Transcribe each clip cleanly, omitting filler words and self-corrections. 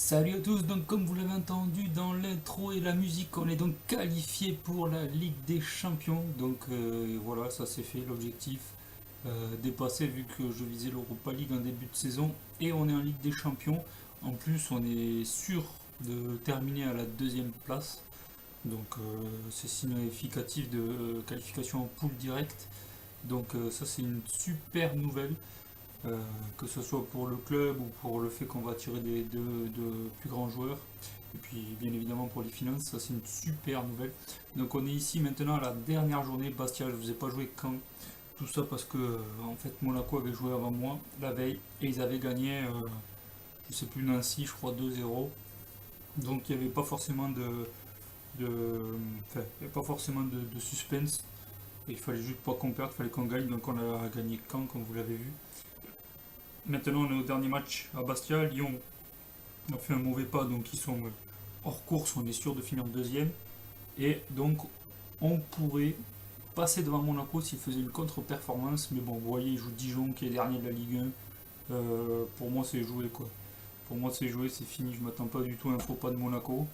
Salut à tous, donc comme vous l'avez entendu dans l'intro et la musique, on est donc qualifié pour la Ligue des Champions. Donc voilà, ça c'est fait, l'objectif dépassé vu que je visais l'Europa League en début de saison. Et on est en Ligue des Champions. En plus, on est sûr de terminer à la deuxième place. Donc c'est significatif de qualification en poule directe. Donc ça c'est une super nouvelle. Que ce soit pour le club ou pour le fait qu'on va attirer des de plus grands joueurs. Et puis bien évidemment pour les finances, ça c'est une super nouvelle. Donc on est ici maintenant à la dernière journée. Bastia, je ne vous ai pas joué quand. Tout ça parce que en fait Monaco avait joué avant moi la veille et ils avaient gagné, je sais plus, Nancy, je crois 2-0. Donc il n'y avait pas forcément enfin, il y avait pas forcément de suspense. Et il fallait juste pas qu'on perde, il fallait qu'on gagne. Donc on a gagné quand, comme vous l'avez vu. Maintenant, on est au dernier match à Bastia. Lyon a fait un mauvais pas, donc ils sont hors course. On est sûr de finir deuxième. Et donc, on pourrait passer devant Monaco s'ils faisaient une contre-performance. Mais bon, vous voyez, ils jouent Dijon qui est dernier de la Ligue 1. Pour moi, c'est joué quoi. Pour moi, c'est joué, c'est fini. Je ne m'attends pas du tout à un faux pas de Monaco.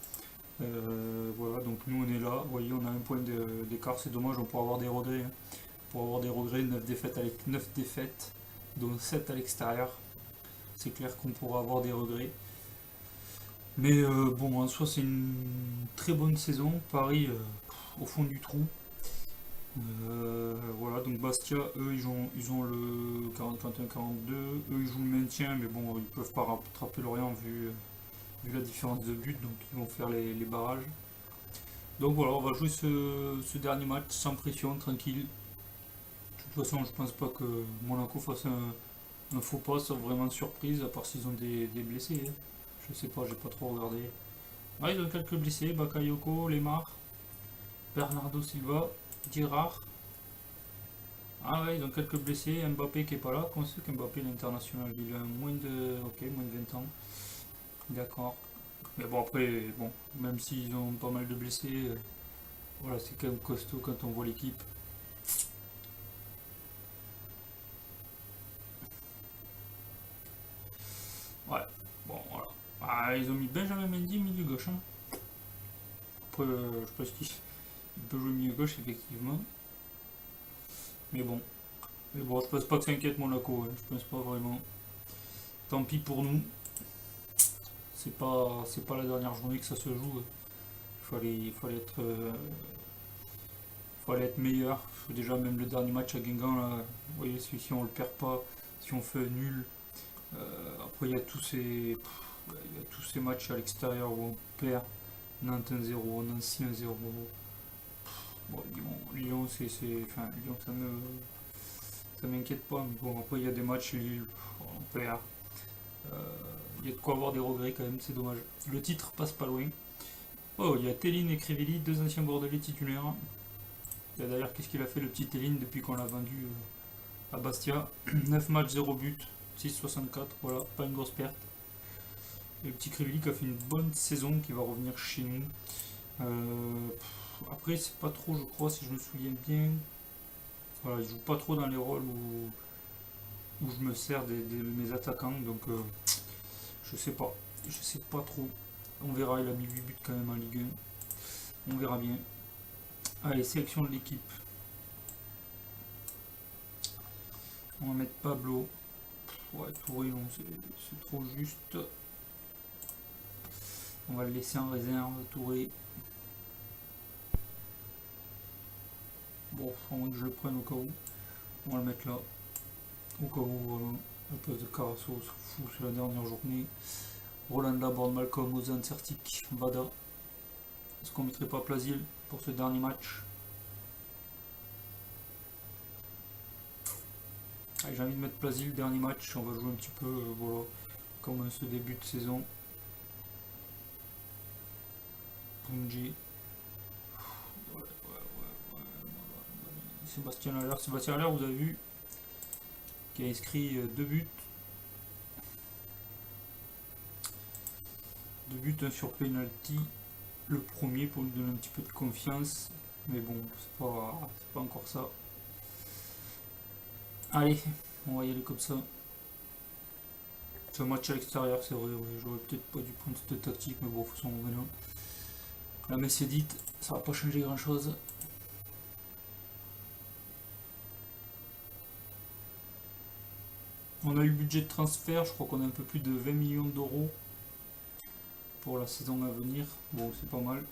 Voilà, donc nous, on est là. Vous voyez, on a un point d'écart. C'est dommage, on pourrait avoir des regrets. Hein. On pourrait avoir des regrets, 9 défaites avec 9 défaites. Donc 7 à l'extérieur, c'est clair qu'on pourra avoir des regrets. Mais bon, en soi, c'est une très bonne saison. Paris au fond du trou. Voilà, donc Bastia, eux, ils ont le 41-42. Eux, ils jouent le maintien, mais bon, ils peuvent pas rattraper Lorient vu la différence de but, donc ils vont faire les barrages. Donc voilà, on va jouer ce dernier match sans pression, tranquille. De toute façon, je pense pas que Monaco fasse un faux pas, sauf vraiment de surprise, à part s'ils ont des blessés. Hein. Je sais pas, j'ai pas trop regardé. Ah, ils ont quelques blessés, Bakayoko, Lemar, Bernardo Silva, Girard. Ah ouais, ils ont quelques blessés, Mbappé qui est pas là. Comment c'est qu'Mbappé est international? Il a moins de. Ok, moins de 20 ans. D'accord. Mais bon, après, bon, même s'ils ont pas mal de blessés, voilà, c'est quand même costaud quand on voit l'équipe. Ouais, bon, voilà. Ah, ils ont mis Benjamin Mendy milieu gauche, hein. Après, je pense qu'il peut jouer milieu gauche, effectivement. Mais bon. Mais bon, je pense pas que ça inquiète Monaco, hein. Je pense pas vraiment. Tant pis pour nous. C'est pas la dernière journée que ça se joue. Il fallait être meilleur. Déjà, même le dernier match à Guingamp, là, vous voyez, si on le perd pas, si on fait nul, après il y a tous ces matchs à l'extérieur où on perd. Nantes 1-0, Nancy 1-0. Bon, Lyon, enfin, Lyon, ça m'inquiète pas. Mais bon, après, il y a des matchs, Lille, on perd. Euh, Il y a de quoi avoir des regrets quand même, c'est dommage. Le titre passe pas loin. Oh, il y a Télin et Crivelli, deux anciens Bordelais titulaires. Et d'ailleurs, qu'est-ce qu'il a fait le petit Télin depuis qu'on l'a vendu à Bastia? 9 matchs, 0 but, 6,64, voilà, pas une grosse perte. Et le petit Crivelli qui a fait une bonne saison, qui va revenir chez nous. Après, c'est pas trop, je crois, si je me souviens bien. Voilà, il joue pas trop dans les rôles où je me sers de mes attaquants, donc je sais pas. Je sais pas trop. On verra, il a mis 8 buts quand même en Ligue 1. On verra bien. Allez, sélection de l'équipe. On va mettre Pablo. Ouais, Touré, non, c'est trop juste. On va le laisser en réserve, Touré. Bon, faut moins que je le prenne au cas où. On va le mettre là. Au cas où, voilà. Le poste de Carasso, se fout, c'est la dernière journée. Roland Laborde, Malcolm, Ozan, Sertic, Vada. Est-ce qu'on mettrait pas Plasil pour ce dernier match? Allez, j'ai envie de mettre Plasil, dernier match. On va jouer un petit peu, voilà, comme ce début de saison. Punji. Ouais, ouais, ouais, ouais. Sébastien Allaire, vous avez vu, qui a inscrit 2 buts. 2 buts, un sur penalty. Le premier pour lui donner un petit peu de confiance. Mais bon, c'est pas encore ça. Allez, on va y aller comme ça. Ce match à l'extérieur, c'est vrai, ouais, j'aurais peut-être pas dû prendre cette tactique, mais bon, de toute façon, maintenant, la messe est dite, ça va pas changer grand chose. On a eu le budget de transfert, je crois qu'on a un peu plus de 20 millions d'euros pour la saison à venir. Bon, c'est pas mal.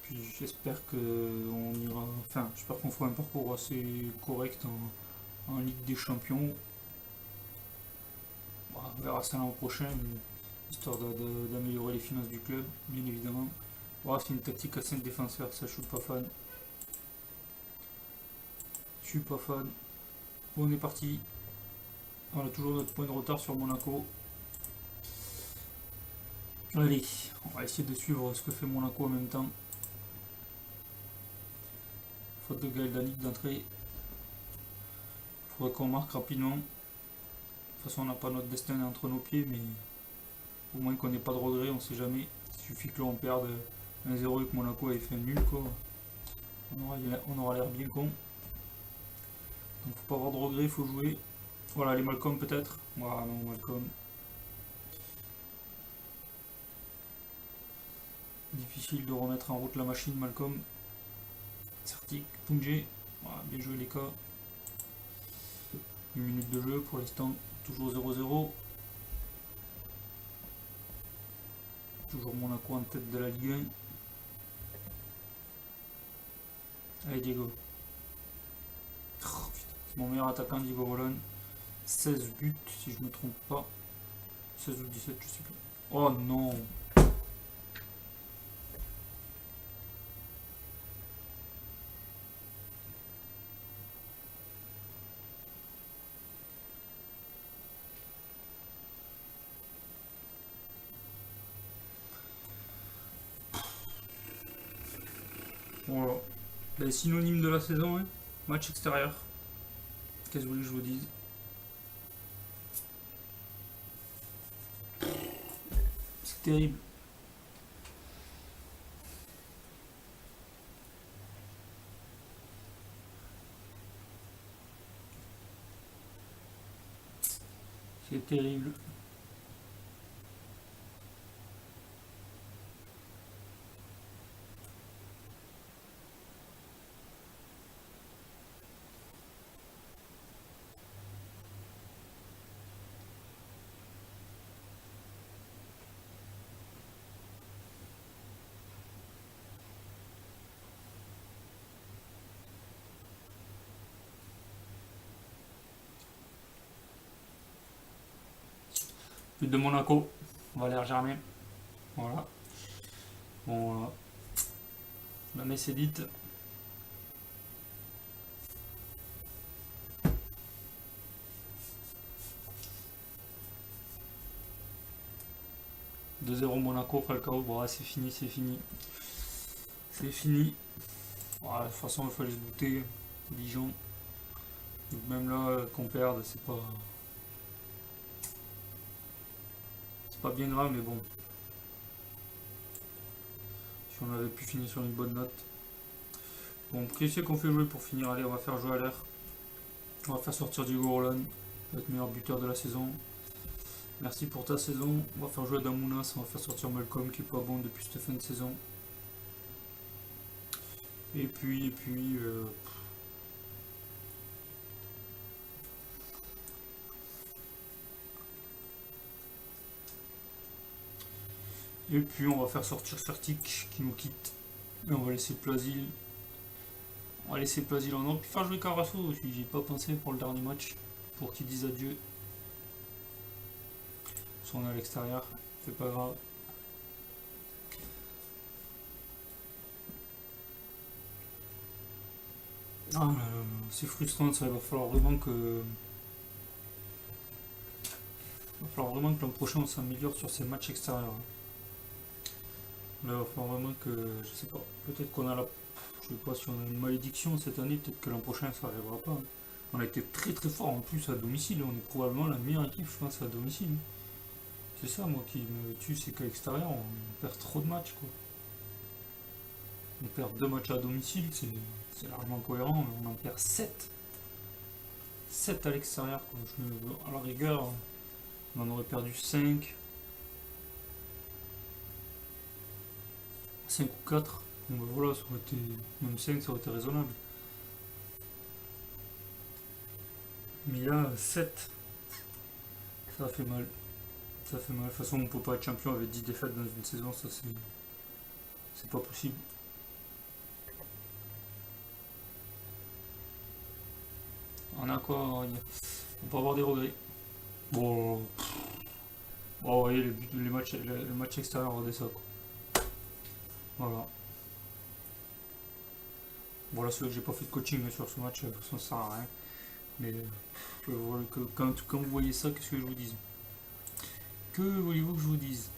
Puis j'espère j'espère qu'on fera un parcours assez correct en Ligue des Champions. Bon, on verra ça l'an prochain, histoire d'améliorer les finances du club, bien évidemment. Bon, c'est une tactique à 5 défenseurs, ça je suis pas fan. Je suis pas fan. Bon, on est parti. On a toujours notre point de retard sur Monaco. Allez, on va essayer de suivre ce que fait Monaco en même temps. Faute de Gaël Danic d'entrée. Il faudrait qu'on marque rapidement. De toute façon, on n'a pas notre destin entre nos pieds, mais au moins qu'on n'ait pas de regrets, on sait jamais. Il suffit que l'on perde 1-0 et que Monaco ait fait un nul, quoi. On aura l'air bien con. Donc faut pas avoir de regrets, il faut jouer. Voilà, les Malcolm peut-être. Voilà, non, Malcolm. Difficile de remettre en route la machine, Malcolm. Certic, Punjé. Voilà, bien joué les cas. Une minute de jeu pour l'instant, toujours 0-0. Toujours Monaco en tête de la Ligue 1. Allez Diego. Oh, c'est mon meilleur attaquant, Diego Roland. 16 buts si je me trompe pas. 16 ou 17, je sais plus. Oh non. Voilà. Ben, synonyme de la saison, hein. Match extérieur. Qu'est-ce que vous voulez que je vous dise? C'était terrible. C'est terrible. But de Monaco. Valère Germain. Voilà. Bon, voilà. La messe est dite. 2-0 Monaco, Falcao. Bon, c'est fini, c'est fini. C'est fini. Voilà, de toute façon, il fallait se douter. Dijon. Donc même là, qu'on perde, c'est pas bien grave, mais bon. Si on avait pu finir sur une bonne note. Bon, qui c'est qu'on fait jouer pour finir? Allez, on va faire jouer à l'air. On va faire sortir Diego Roland, notre meilleur buteur de la saison. Merci pour ta saison. On va faire jouer Damounas, on va faire sortir Malcolm qui est pas bon depuis cette fin de saison. Et puis, on va faire sortir Fertic qui nous quitte. Et on va laisser Plasil. On va laisser Plasil en ordre. Puis faire jouer Carasso aussi. J'y ai pas pensé pour le dernier match. Pour qu'ils disent adieu. Soit on est à l'extérieur. C'est pas grave. Ah, c'est frustrant, ça va falloir vraiment que. Il va falloir vraiment que l'an prochain on s'améliore sur ces matchs extérieurs. Là, il va falloir vraiment que. Je sais pas. Peut-être qu'on a la. Je sais pas si on a une malédiction cette année, peut-être que l'an prochain ça arrivera pas. On a été très très fort en plus à domicile. On est probablement la meilleure équipe, je pense, à domicile. C'est ça, moi, qui me tue, c'est qu'à l'extérieur, on perd trop de matchs, quoi. On perd 2 matchs à domicile, c'est largement cohérent, mais on en perd 7. 7 à l'extérieur, quoi. À la rigueur, on en aurait perdu 5. 5 ou 4. Bon, ben voilà, ça aurait été. Même 5, ça aurait été raisonnable. Mais là, 7, ça fait mal. Ça fait mal. De toute façon, on peut pas être champion avec 10 défaites dans une saison, ça c'est pas possible. On a quoi? On peut avoir des regrets. Bon, bon, vous voyez, les matchs, le match extérieur redescend, quoi. Voilà. Bon, là, c'est vrai que j'ai pas fait de coaching sur ce match, ça sert à rien. Mais quand vous voyez ça, qu'est-ce que je vous dise? Que voulez-vous que je vous dise?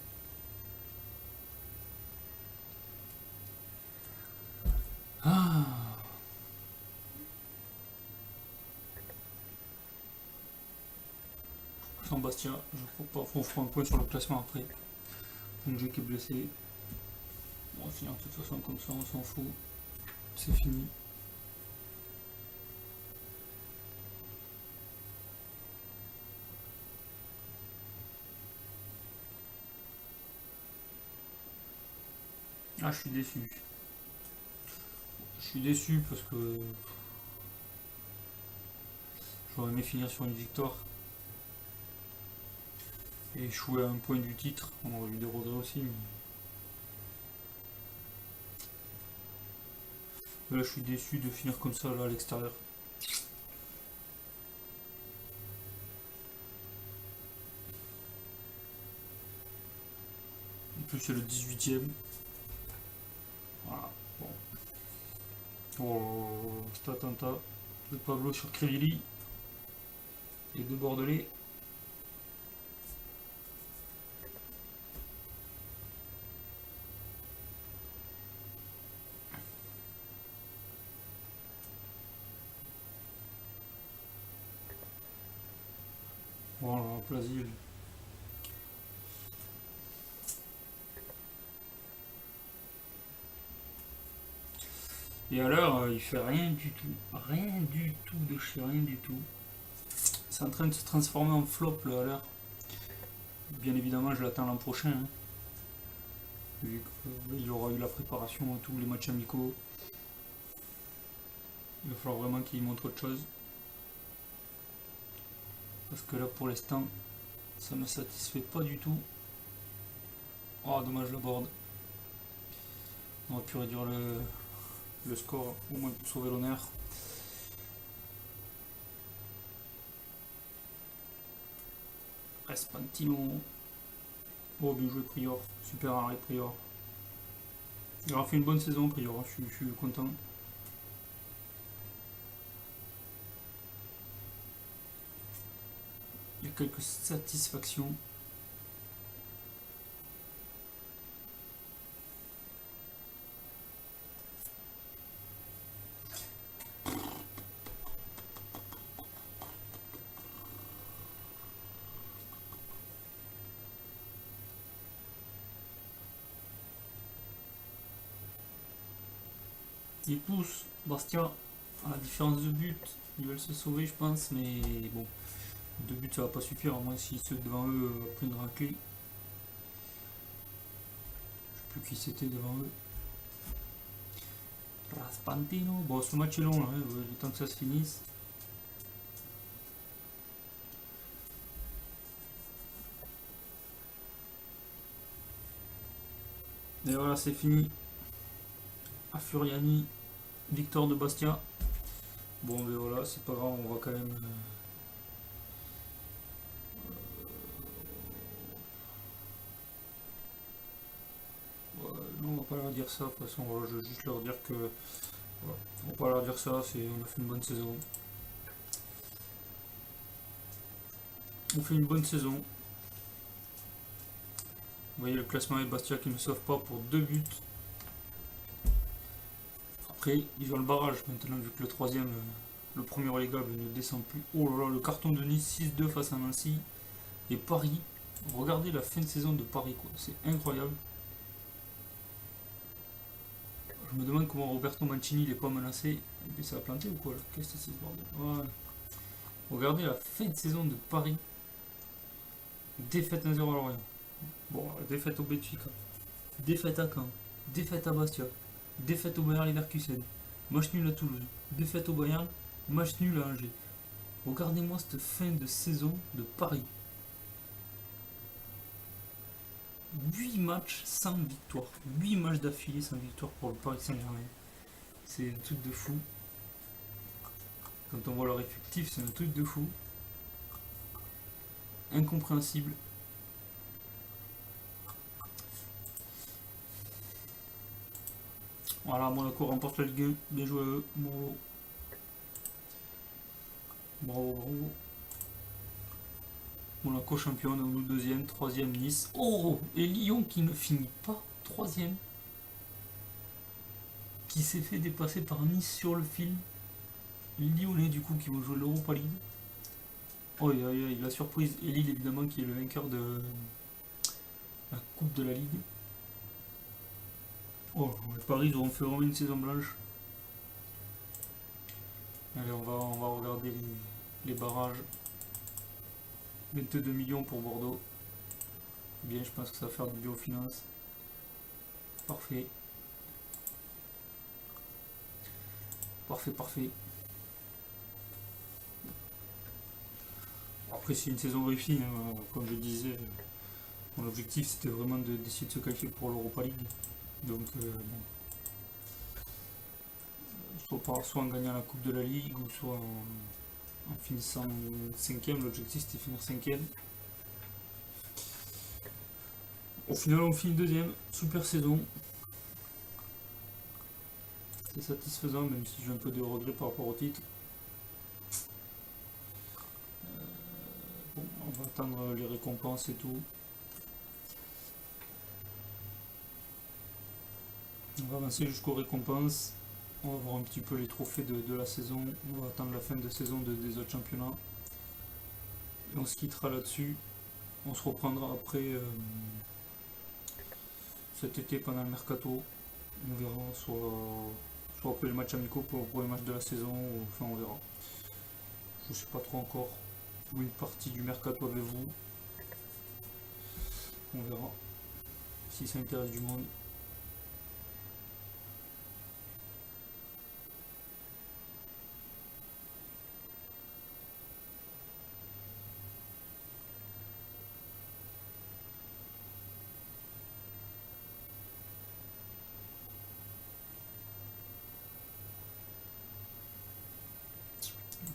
Ah, sans Bastia, je crois pas. On fera un point sur le classement après. Donc j'ai qui est blessé. On va finir de toute façon comme ça, on s'en fout. C'est fini. Ah, je suis déçu. Je suis déçu parce que j'aurais aimé finir sur une victoire et échouer à un point du titre. On aurait eu des regrets aussi. Mais là, je suis déçu de finir comme ça là à l'extérieur. En plus, c'est le 18ème. Voilà. Bon. Oh, cet attentat de Pablo sur Crivelli et de Bordelais. Voilà, Plasil. Et à l'heure, il fait rien du tout. Rien du tout de chez rien du tout. C'est en train de se transformer en flop là à l'heure. Bien évidemment, je l'attends l'an prochain, hein, vu qu'il aura eu la préparation à tous les matchs amicaux. Il va falloir vraiment qu'il montre autre chose. Parce que là, pour l'instant, ça ne me satisfait pas du tout. Oh, dommage la board. On aurait pu réduire le score, au moins pour sauver l'honneur. Respantino. Oh, bien joué Prior. Super arrêt Prior. Il aura fait une bonne saison Prior, je suis content. Il y a quelques satisfactions. Il pousse Bastia à la différence de but. Ils veulent se sauver, je pense, mais bon, deux buts ça va pas suffire, à moins si ceux devant eux prennent une raclée. Je sais plus qui c'était devant eux. Raspantino. Bon, ce match est long, là, hein, il est temps que ça se finisse. Et voilà, c'est fini. À Furiani, victoire de Bastia. Bon, ben voilà, c'est pas grave, on va quand même. Non, on va pas leur dire ça, de toute façon, voilà, je vais juste leur dire que. Voilà, on va pas leur dire ça, on a fait une bonne saison. On fait une bonne saison. Vous voyez le classement avec Bastia qui ne sauve pas pour 2 buts. Après, ils ont le barrage maintenant, vu que le troisième, le premier relégable ne descend plus. Oh là là, le carton de Nice 6-2 face à Nancy. Et Paris, regardez la fin de saison de Paris, quoi. C'est incroyable. Je me demande comment Roberto Mancini n'est pas menacé. Et puis ça a planté ou quoi là? Qu'est-ce que c'est ce bordel? Voilà. Regardez la fin de saison de Paris. Défaite 1-0 à Lorient. Bon, défaite au Benfica. Défaite à Caen. Défaite à Bastia. Défaite au Bayern Leverkusen. Match nul à Toulouse. Défaite au Bayern. Match nul à Angers. Regardez-moi cette fin de saison de Paris. 8 matchs sans victoire. 8 matchs d'affilée sans victoire pour le Paris Saint-Germain. C'est un truc de fou. Quand on voit leur effectif, c'est un truc de fou. Incompréhensible. Voilà, Monaco remporte la Ligue 1. Bien joué à eux. Bravo. Bravo, bravo. Monaco champion, nous deuxième, troisième Nice. Oh, et Lyon qui ne finit pas troisième. Qui s'est fait dépasser par Nice sur le fil. Lyonnais du coup qui vont jouer l'Europa League. Oh, la surprise. Et Lille évidemment qui est le vainqueur de la Coupe de la Ligue. Oh, Paris ils auront fait vraiment une saison blanche. Allez, on va regarder les barrages. 22 millions pour Bordeaux. Bien, je pense que ça va faire du bien aux finances. Parfait. Parfait, parfait. Après, c'est une saison réussie, hein. Comme je disais, mon objectif c'était vraiment d'essayer de se qualifier pour l'Europa League. Donc, bon, soit en gagnant la Coupe de la Ligue ou soit en finissant 5ème. L'objectif c'était finir 5ème. Au final, on finit deuxième. Super saison. C'est satisfaisant, même si j'ai un peu de regret par rapport au titre. Bon, on va attendre les récompenses et tout. On va avancer jusqu'aux récompenses. On va voir un petit peu les trophées de la saison. On va attendre la fin de saison des autres championnats. Et on se quittera là-dessus. On se reprendra après cet été pendant le mercato. On verra soit soit après les matchs amicaux pour le premier match de la saison, ou, enfin on verra. Je sais pas trop encore où une partie du mercato avez-vous. On verra si ça intéresse du monde.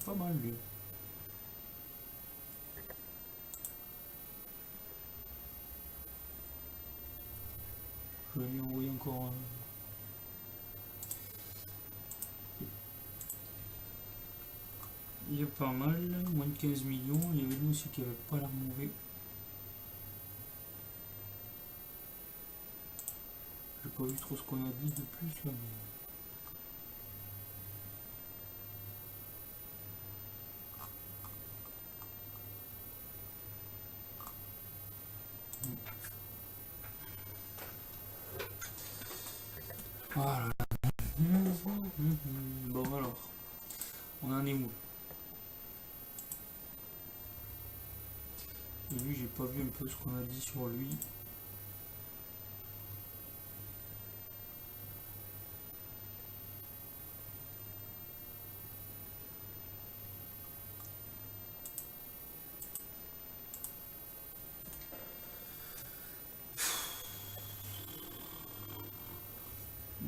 Pas mal lui. Je vais lui envoyer encore un. Il est pas mal, moins de 15 millions. Il y avait lui aussi qui avait pas l'air mauvais. J'ai pas vu trop ce qu'on a dit de plus là, mais. Voilà. Bon alors, on en est où? Et lui, j'ai pas vu un peu ce qu'on a dit sur lui.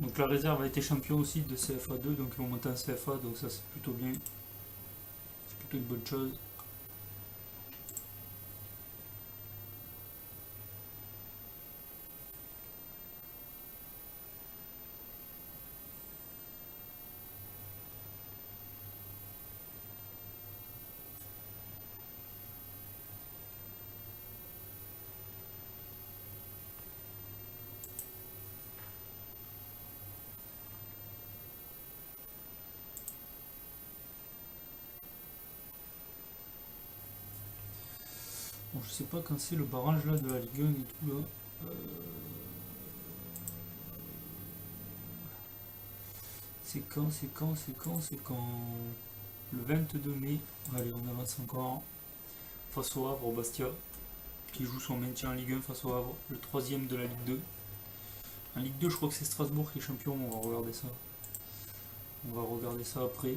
Donc la réserve a été champion aussi de CFA2, donc ils vont monter en CFA, donc ça c'est plutôt bien. C'est plutôt une bonne chose. Bon, je sais pas quand c'est le barrage là de la Ligue 1 et tout là. Euh, c'est quand, c'est quand, c'est quand, c'est quand? Le 22 mai. Allez, on avance encore. Face au Havre, au Bastia, qui joue son maintien en Ligue 1 face au Havre, le troisième de la Ligue 2. En Ligue 2, je crois que c'est Strasbourg qui est champion, on va regarder ça. On va regarder ça après.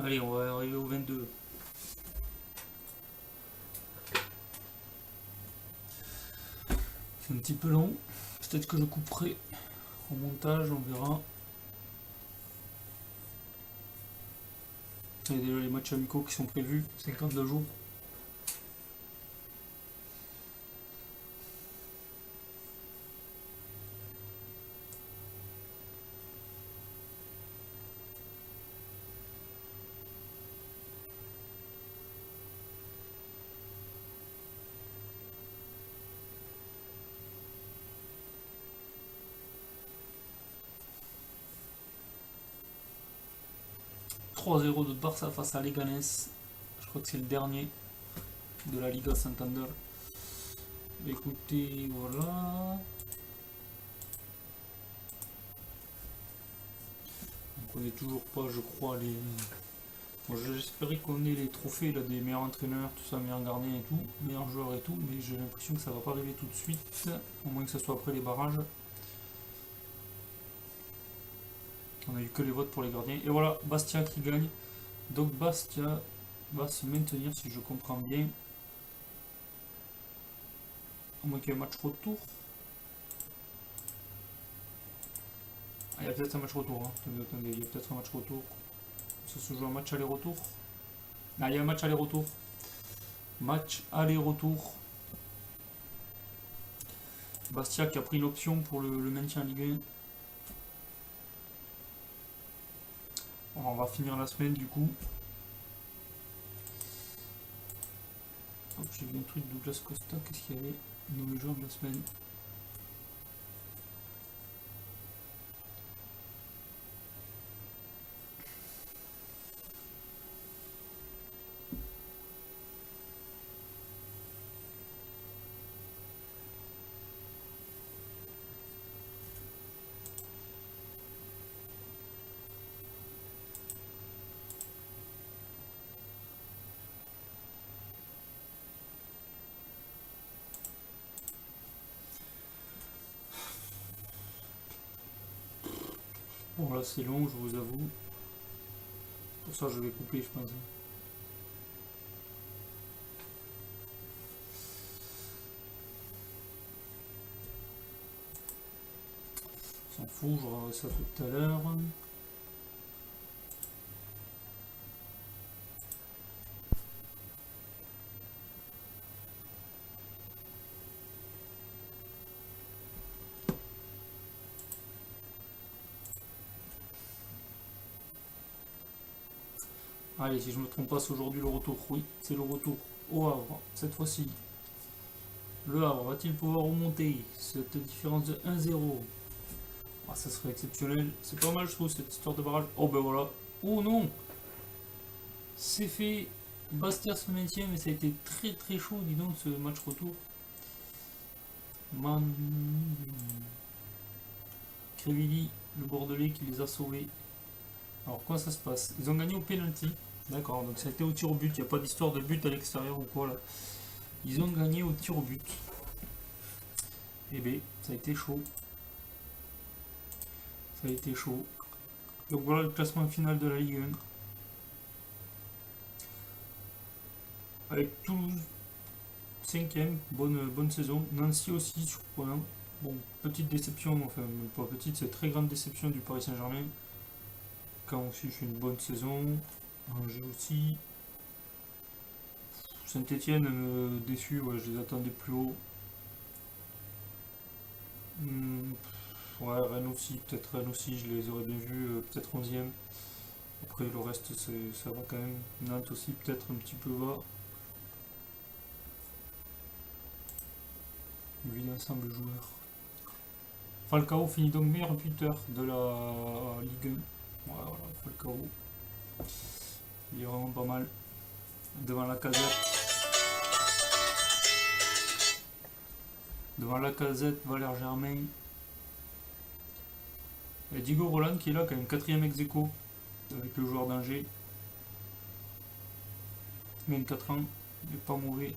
Allez, on va arriver au 22. C'est un petit peu long. Peut-être que je couperai au montage, on verra. Il y a déjà les matchs amicaux qui sont prévus, 52 jours. 3-0 de Barça face à Leganés. Je crois que c'est le dernier de la Liga Santander. Écoutez, voilà. Donc on n'est toujours pas, je crois, les... Bon, j'espérais qu'on ait les trophées là, des meilleurs entraîneurs, tout ça, meilleurs gardiens et tout, meilleurs joueurs et tout, mais j'ai l'impression que ça va pas arriver tout de suite, au moins que ce soit après les barrages. On a eu que les votes pour les gardiens. Et voilà, Bastia qui gagne. Donc Bastia va se maintenir si je comprends bien. Au moins qu'il y ait un match retour. Ah, il y a peut-être un match retour. Hein. Attendez, il y a peut-être un match retour. Ça se joue un match aller-retour. Ah, il y a un match aller-retour. Match aller-retour. Bastia qui a pris l'option pour le maintien en Ligue 1. On va finir la semaine du coup. J'ai vu un truc de Douglas Costa. Qu'est-ce qu'il y avait? Nommé joueur de la semaine. Bon là c'est long, je vous avoue. Pour ça je vais couper je pense. On s'en fout, je regarderai ça tout à l'heure. Allez, si je ne me trompe pas, c'est aujourd'hui le retour. Oui, c'est le retour au Havre, cette fois-ci. Le Havre va-t-il pouvoir remonter cette différence de 1-0? Ah, ça serait exceptionnel. C'est pas mal, je trouve, cette histoire de barrage. Oh ben voilà. Oh non! C'est fait. Bastia se maintient, mais ça a été très très chaud, dis donc, ce match retour. Man... Crévilly, le Bordelais qui les a sauvés. Alors, comment ça se passe? Ils ont gagné au penalty. D'accord, donc ça a été au tir au but. Il n'y a pas d'histoire de but à l'extérieur ou quoi là. Ils ont gagné au tir au but. Eh bien, ça a été chaud. Ça a été chaud. Donc voilà le classement final de la Ligue 1. Avec Toulouse, 5ème, bonne saison. Nancy aussi, surprenant. Bon, petite déception, enfin pas petite, c'est très grande déception du Paris Saint-Germain. Caen aussi fait une bonne saison. Angers aussi. Saint-Etienne, déçu, ouais, je les attendais plus haut. Ouais, Rennes aussi, peut-être Rennes aussi, je les aurais bien vus, peut-être 11ème. Après le reste, ça va quand même. Nantes aussi, peut-être un petit peu bas. Vu l'ensemble joueur. Falcao finit donc meilleur buteur de la Ligue 1. Voilà, Falcao. Il est vraiment pas mal. Devant la casette. Devant la casette, Valère Germain. Et Diego Roland qui est là, quand même 4ème ex aequo avec le joueur d'Angers. 24 ans, il est pas mauvais.